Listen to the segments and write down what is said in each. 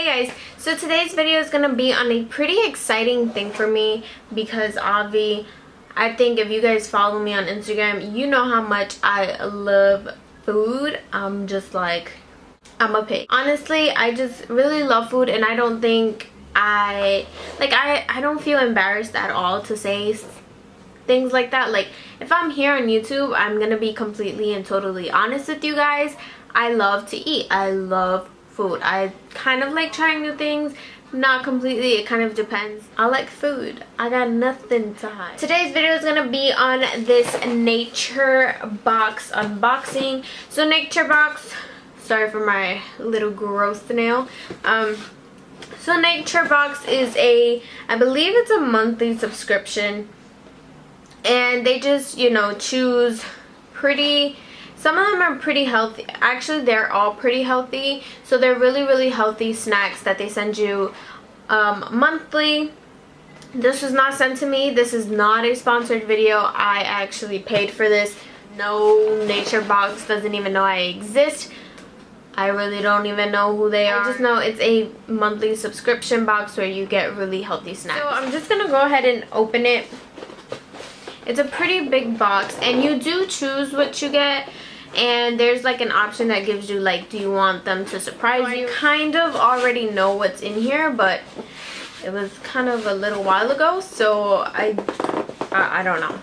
Hey guys, so today's video is going to be on a pretty exciting thing for me because Avi, I think if you guys follow me on Instagram, you know how much I love food. I'm a pig. Honestly, I just really love food, and I don't think I don't feel embarrassed at all to say things like that. Like, if I'm here on YouTube, I'm going to be completely and totally honest with you guys. I love to eat. I love food. I kind of like trying new things. Not completely, it kind of depends. I like food. I got nothing to hide. Today's video is gonna be on this Nature Box unboxing. So Nature Box, sorry for my little gross nail. So Nature Box is I believe it's a monthly subscription, and they just, you know, choose some of them are pretty healthy. Actually, they're all pretty healthy. So they're really healthy snacks that they send you monthly. This was not sent to me. This is not a sponsored video. I actually paid for this. No, Nature Box doesn't even know I exist. I really don't even know who they are. I just know it's a monthly subscription box where you get really healthy snacks. So I'm just going to go ahead and open it. It's a pretty big box, and you do choose what you get. And there's like an option that gives you, like, do you want them to surprise you? I kind of already know what's in here, but it was kind of a little while ago, so I don't know.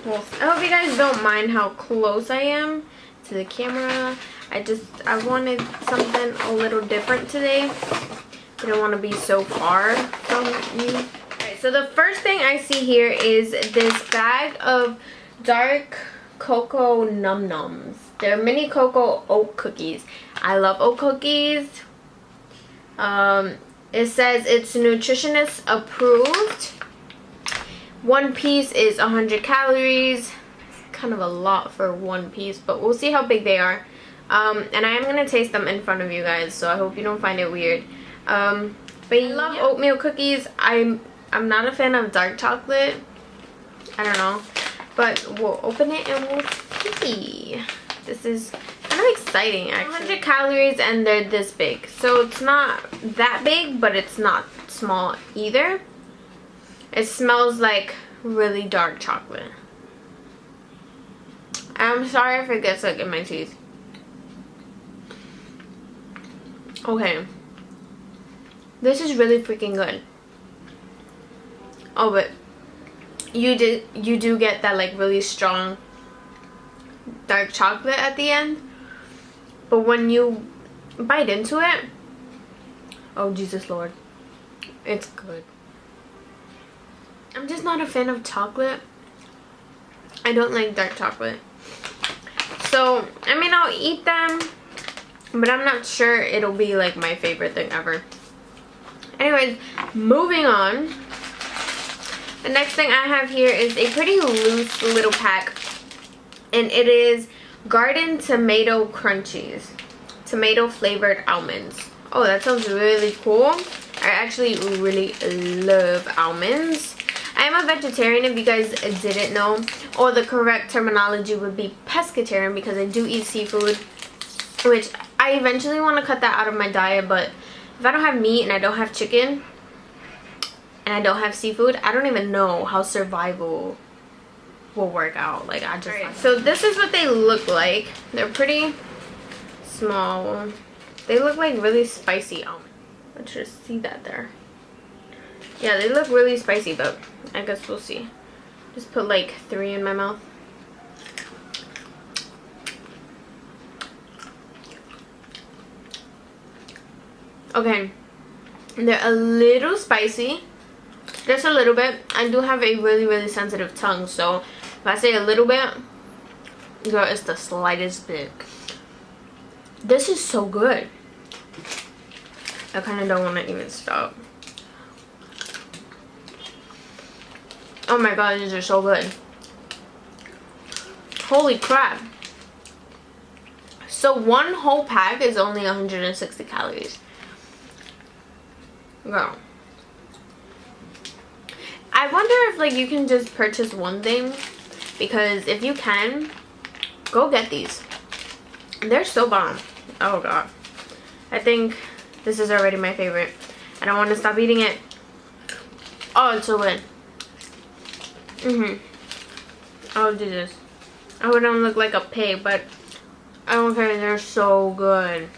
Well, I hope you guys don't mind how close I am to the camera. I wanted something a little different today. I don't want to be so far from me. Alright, so the first thing I see here is this bag of dark cocoa num nums. They're mini cocoa oat cookies. I love oat cookies. It says it's nutritionist approved. One piece is 100 calories. It's kind of a lot for one piece, but we'll see how big they are. And I am going to taste them in front of you guys, so I hope you don't find it weird. But I love oatmeal cookies. I'm not a fan of dark chocolate. I don't know. But we'll open it and we'll see. This is kind of exciting, actually. 100 calories, and they're this big. So it's not that big, but it's not small either. It smells like really dark chocolate. I'm sorry if it gets like in my teeth. Okay. This is really freaking good. Oh, but you do get that like really strong dark chocolate at the end, but when you bite into it, oh Jesus Lord, it's good. I'm just not a fan of chocolate. I don't like dark chocolate, so I mean, I'll eat them, but I'm not sure it'll be like my favorite thing ever. Anyways, moving on. The next thing I have here is a pretty loose little pack, and it is Garden Tomato Crunchies. Tomato flavored almonds. Oh, that sounds really cool. I actually really love almonds. I am a vegetarian, if you guys didn't know, or the correct terminology would be pescatarian, because I do eat seafood, which I eventually want to cut that out of my diet. But if I don't have meat and I don't have chicken and I don't have seafood, I don't even know how survival will work out. Like, I just so this is what they look like. They're pretty small. They look like really spicy almonds. Let's just see that there. Yeah, they look really spicy, but I guess we'll see. Just put like 3 in my mouth. Okay, they're a little spicy. Just a little bit. I do have a really sensitive tongue, so if I say a little bit, girl, it's the slightest bit. This is so good. I kind of don't want to even stop. Oh my god, these are so good. Holy crap. So one whole pack is only 160 calories. Girl. I wonder if like you can just purchase one thing, because if you can, go get these. They're so bomb. Oh god. I think This is already my favorite. I don't want to stop eating it. Oh, it's so good. I'll do this. I wouldn't look like a pig, but I don't care. They're so good.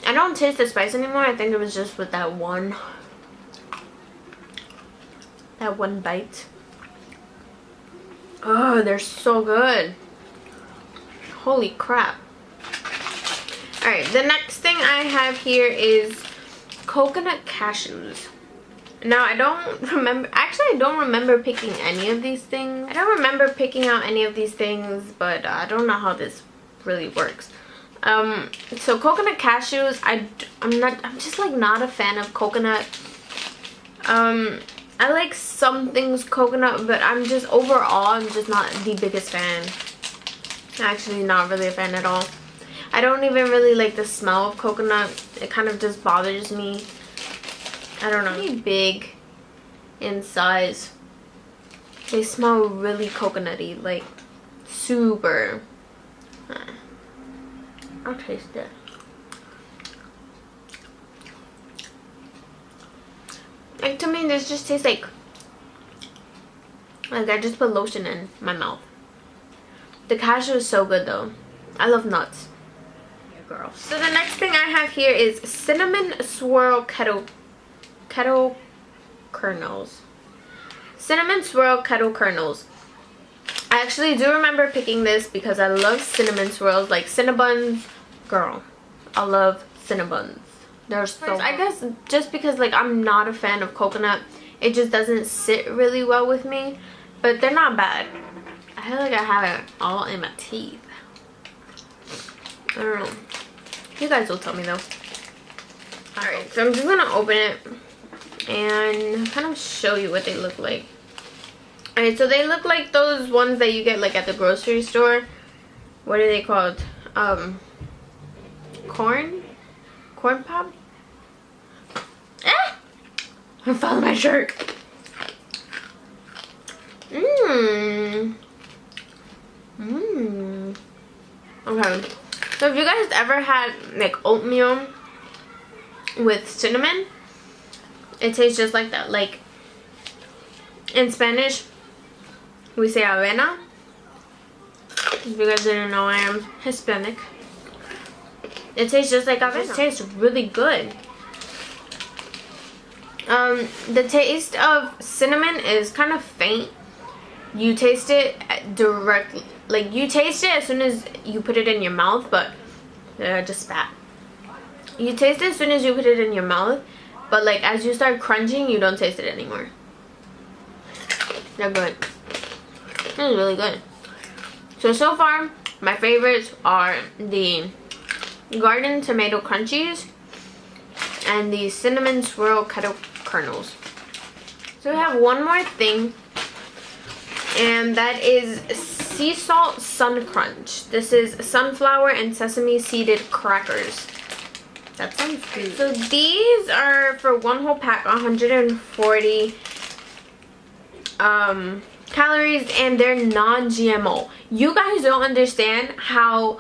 I don't taste the spice anymore. I think it was just with that one bite. Oh, they're so good. Holy crap. Alright, the next thing I have here is coconut cashews. Now, I don't remember, actually I don't remember picking any of these things. I don't remember picking out any of these things, but I don't know how this really works. So coconut cashews, I'm just like not a fan of coconut. I like some things coconut, but I'm just not the biggest fan. Actually, not really a fan at all. I don't even really like the smell of coconut. It kind of just bothers me. I don't know. Really big in size. They smell really coconutty, like super. I'll taste it. Like, to me, this just tastes like I just put lotion in my mouth. The cashew is so good though. I love nuts. Yeah, girl. So the next thing I have here is cinnamon swirl kettle kernels. Cinnamon swirl kettle kernels. I actually do remember picking this because I love cinnamon swirls, like Cinnabons. Girl, I love Cinnabons. They're so I guess just because like I'm not a fan of coconut, it just doesn't sit really well with me, but they're not bad. I feel like I have it all in my teeth. I don't know. You guys will tell me though. Alright, so I'm just gonna open it and kind of show you what they look like. Alright, so they look like those ones that you get like at the grocery store. What are they called? Corn pop? Ah! I fell in my shirt. Okay. So if you guys ever had like oatmeal with cinnamon, it tastes just like that. Like in Spanish, we say avena. If you guys didn't know, I am Hispanic. It tastes just like avena. It tastes really good. The taste of cinnamon is kind of faint. You taste it directly, like you taste it as soon as you put it in your mouth, but just spat. You taste it as soon as you put it in your mouth, but like as you start crunching, you don't taste it anymore. They're good. This is really good. So far, my favorites are the Garden Tomato Crunchies and the Cinnamon Swirl Kettle Kernels. So we have one more thing, and that is Sea Salt Sun Crunch. This is sunflower and sesame seeded crackers. That sounds good. So these are for one whole pack 140 calories, and they're non-GMO. You guys don't understand how,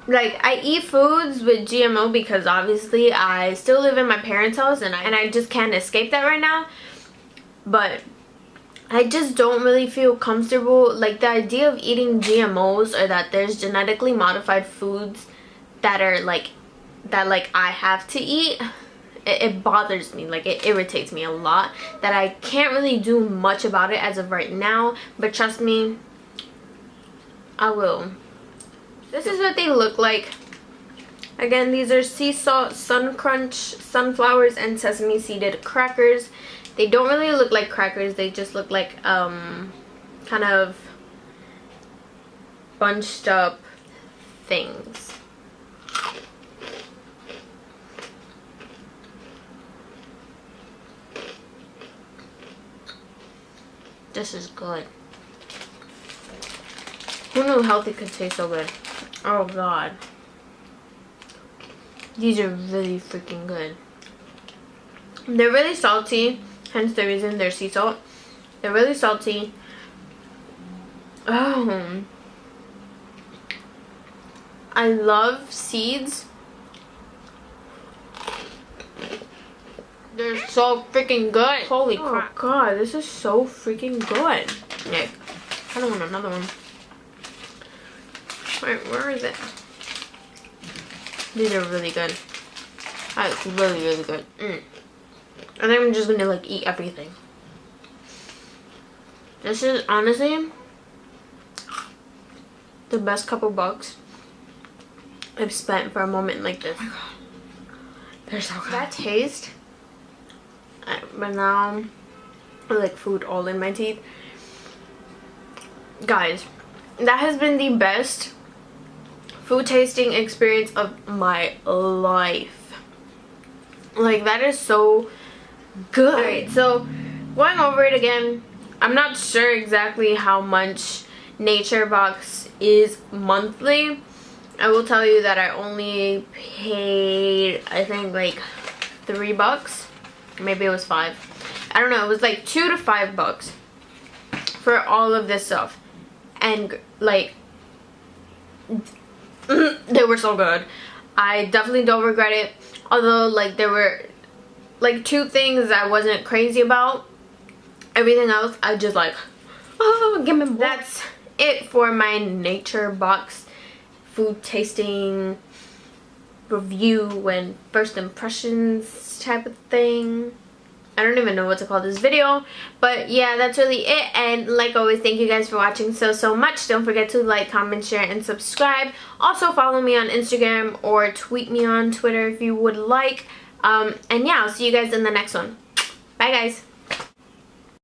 like, I eat foods with GMO because obviously I still live in my parents' house and I just can't escape that right now. But I just don't really feel comfortable, like the idea of eating GMOs, or that there's genetically modified foods that are like I have to eat. It bothers me, like it irritates me a lot, that I can't really do much about it as of right now, but trust me, I will. This is what they look like. Again, these are sea salt sun crunch sunflowers and sesame seeded crackers. They don't really look like crackers, they just look like kind of bunched up things. This is good. Who knew healthy could taste so good? Oh god. These are really freaking good. They're really salty, hence the reason they're sea salt. They're really salty. Oh. I love seeds. They're so freaking good. Holy crap. Oh god, this is so freaking good. Nick, I don't want another one. Wait, where is it? These are really good. That's really, really good. I think I'm just gonna like eat everything. This is honestly the best couple bucks I've spent for a moment like this. Oh my god. They're so good. That taste, but now I like food all in my teeth. Guys, that has been the best food tasting experience of my life. Like, that is so good. Alright, so going over it again, I'm not sure exactly how much Nature Box is monthly. I will tell you that I only paid, I think, like $3. Maybe it was $5. I don't know. It was like $2 to $5 for all of this stuff. And like, they were so good. I definitely don't regret it. Although, like, there were like 2 things I wasn't crazy about. Everything else, I just like, oh, give me more. That's it for my Nature Box food tasting review and first impressions type of thing. I don't even know what to call this video, but yeah, that's really it. And like always, thank you guys for watching so much. Don't forget to like, comment, share, and subscribe. Also follow me on Instagram or tweet me on Twitter if you would like. And yeah, I'll see you guys in the next one. Bye guys.